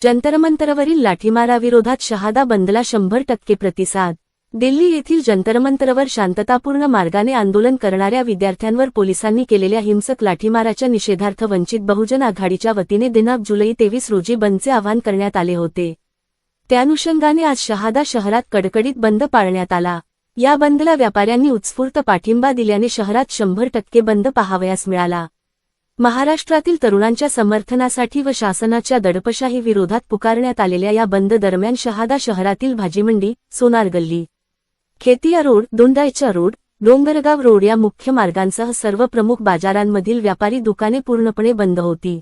जंतरमंतरवरील लाठीमाराविरोधात शहादा बंदला 100% प्रतिसाद। दिल्ली येथील जंतरमंतरवर शांततापूर्ण मार्गाने आंदोलन करणाऱ्या विद्यार्थ्यांवर पोलिसांनी केलेल्या हिंसक लाठीमाराच्या निषेधार्थ वंचित बहुजन आघाडीच्या वतीने दिनांक जुलै 23 रोजी बंदचे आवाहन करण्यात आले होते। त्यानुषंगाने आज शहादा शहरात कडकडीत बंद पाळण्यात आला। या बंदला व्यापाऱ्यांनी उत्स्फूर्त पाठिंबा दिल्याने शहरात 100% बंद पाहावयास मिळाला। महाराष्ट्रातील तरुणांच्या समर्थनासाठी व शासनाच्या दडपशाही विरोधात पुकारण्यात आलेल्या या बंद दरम्यान शहादा शहरातील भाजीमंडी, सोनार गल्ली, खेतिया road, Dondaicha road, Dongargaon road या मुख्य मार्गांसह सर्व प्रमुख बाजारांमधील व्यापारी दुकाने पूर्णपणे बंद होती।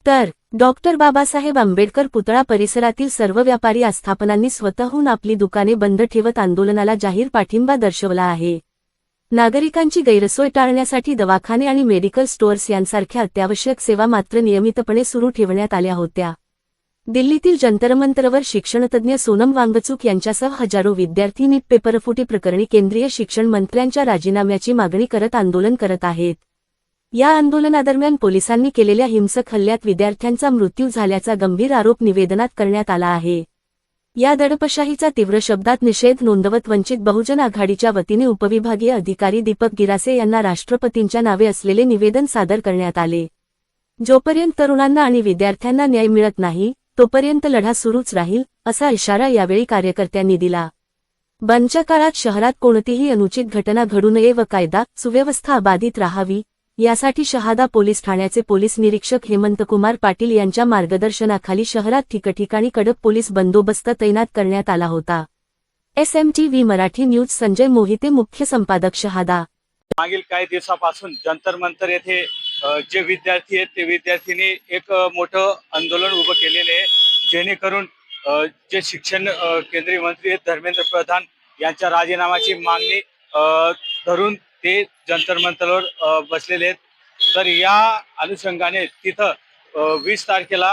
तर डॉक्टर बाबासाहेब आंबेडकर पुतळा परिसरातील सर्व व्यापारी आस्थापनांनी स्वतःहून आपली दुकाने बंद ठेवत आंदोलनाला जाहीर पाठिंबा दर्शवला आहे। नागरिकांची गैरसोय टाळण्यासाठी दवाखाने आणि मेडिकल स्टोअर्स यांसारख्या अत्यावश्यक सेवा मात्र नियमितपणे सुरू ठेवण्यात आल्या होत्या। दिल्लीतील जंतरमंतरवर शिक्षणतज्ज्ञ सोनम वांगचूक यांच्यासह हजारो विद्यार्थी नीट पेपरफुटी प्रकरणी केंद्रीय शिक्षण मंत्र्यांच्या राजीनाम्याची मागणी करत आंदोलन करत आहेत। या आंदोलनादरम्यान पोलिसांनी केलेल्या हिंसक हल्ल्यात विद्यार्थ्यांचा मृत्यू झाल्याचा गंभीर आरोप निवेदनात करण्यात आला आहे। या दडपशाहीचा तीव्र शब्दात निषेध नोंदवत वंचित बहुजन आघाडीच्या वतीने उपविभागीय अधिकारी दीपक गिरासे यांना राष्ट्रपतींच्या नावे असलेले निवेदन सादर करण्यात आले। जोपर्यंत तरुणांना आणि विद्यार्थ्यांना न्याय मिळत नाही तोपर्यंत लढा सुरूच राहील, असा इशारा यावेळी कार्यकर्त्यांनी दिला। बंदच्या काळात शहरात कोणतीही अनुचित घटना घडू नये व कायदा सुव्यवस्था अबाधित राहावी यासाठी शहादा पोलीस ठाण्याचे पोलीस निरीक्षक हेमंतकुमार पाटील यांच्या मार्गदर्शनाखाली शहरात ठिकठिकाणी कडक पोलीस बंदोबस्त तैनात करण्यात आला होता। SMTV मराठी न्यूज संजय मोहिते, मुख्य संपादक, शहादा। मागील काही दिवसापासून जंतर मंतर येथे जे विद्यार्थी आहेत ते विद्यार्थ्यांनी एक मोठं आंदोलन उभं केलेले आहे, जेणेकरून जे शिक्षण केंद्रीय मंत्री आहेत धर्मेंद्र प्रधान यांच्या राजीनाम्याची मागणी धरून ते जंतर मंतरवर बसलेले आहेत। तर या अनुषंगाने तिथं 20 तारखेला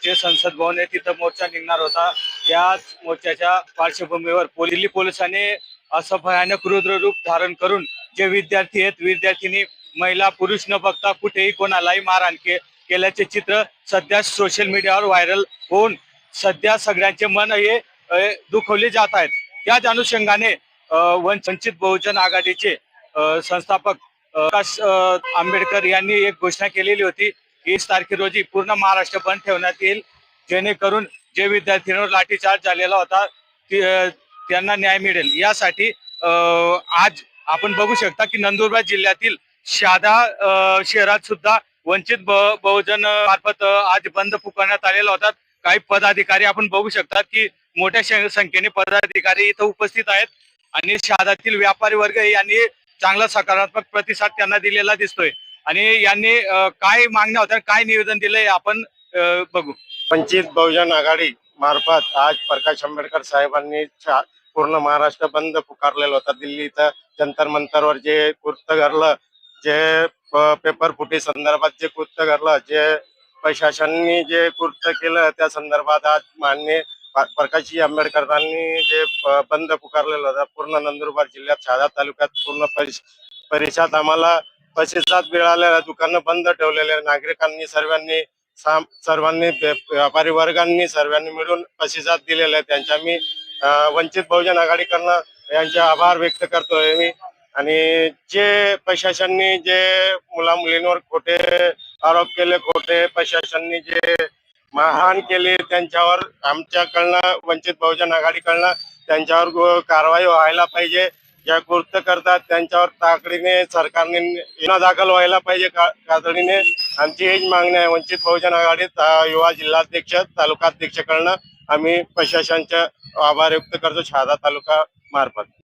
जे संसद भवन आहे तिथं मोर्चा निघणार होता। या मोर्चाच्या पार्श्वभूमीवर दिल्ली पोलिसांनी असं भयानक रुद्र रूप धारण करून जे विद्यार्थी आहेत विद्यार्थिनी महिला पुरुष न बघता कुठेही कोणालाही मारहाण केल्याचे चित्र सध्या सोशल मीडियावर व्हायरल होऊन सध्या सगळ्यांचे मन हे दुखवले जात आहेत। त्याच अनुषंगाने वंचित बहुजन आघाडीचे संस्थापक प्रकाश आंबेडकर यांनी एक घोषणा केलेली होती, 20 तारखे रोजी पूर्ण महाराष्ट्र बंद ठेवण्यात येईल, जेणेकरून जे विद्यार्थ्यांवर लाठीचार्ज झालेला होता त्यांना न्याय मिळेल। यासाठी आज आपण बघू शकता की नंदुरबार जिल्ह्यातील शहादा शहरात सुद्धा वंचित बहुजन मार्फत आज बंद पुकारण्यात आलेला होता। काही पदाधिकारी आपण बघू शकतात की मोठ्या संख्येने पदाधिकारी इथं उपस्थित आहेत आणि शहादातील व्यापारी वर्ग यांनी चांगला सकारात्मक प्रतिसाद त्यांना दिलेला दिसतोय। आणि यांनी काय मागण्या होत्या, काय निवेदन दिलंय आपण बघू। वंचित बहुजन आघाडी मार्फत आज प्रकाश आंबेडकर साहेबांनी पूर्ण महाराष्ट्र बंद पुकारलेला होता। दिल्ली इथं जंतर मंतरवर जे कृत्य घडलं, जे पेपर फुटी संदर्भात जे कृत्य घडलं, जे प्रशासनाने जे कृत्य केलं त्या संदर्भात आज माननीय प्रकाशजी आंबेडकरांनी जे बंद पुकारलेला होता। पूर्ण नंदुरबार जिल्ह्यात शहादा तालुक्यात पूर्ण परिसरात आम्हाला प्रतिसाद मिळालेला, दुकानं बंद ठेवलेले, नागरिकांनी सर्वांनी व्यापारी वर्गांनी सर्वांनी मिळून प्रतिसाद दिलेला आहे। त्यांच्या मी वंचित बहुजन आघाडीकडनं यांचे आभार व्यक्त करतोय मी। आणि जे प्रशासनाने जे मुला मुलींवर खोटे आरोप केले, खोटे प्रशासनाने जे मारहाण केली, त्यांच्यावर आमच्याकडनं वंचित बहुजन आघाडीकडनं त्यांच्यावर कारवाई व्हायला पाहिजे। ज्या कृत्य करतात त्यांच्यावर तातडीने सरकारने गुन्हा दाखल व्हायला पाहिजे तातडीने। आमची हीच मागणी आहे। वंचित बहुजन आघाडीत युवा जिल्हाध्यक्ष तालुकाध्यक्षकडनं आम्ही प्रशासनाचे आभार व्यक्त करतो शहादा तालुका मार्फत।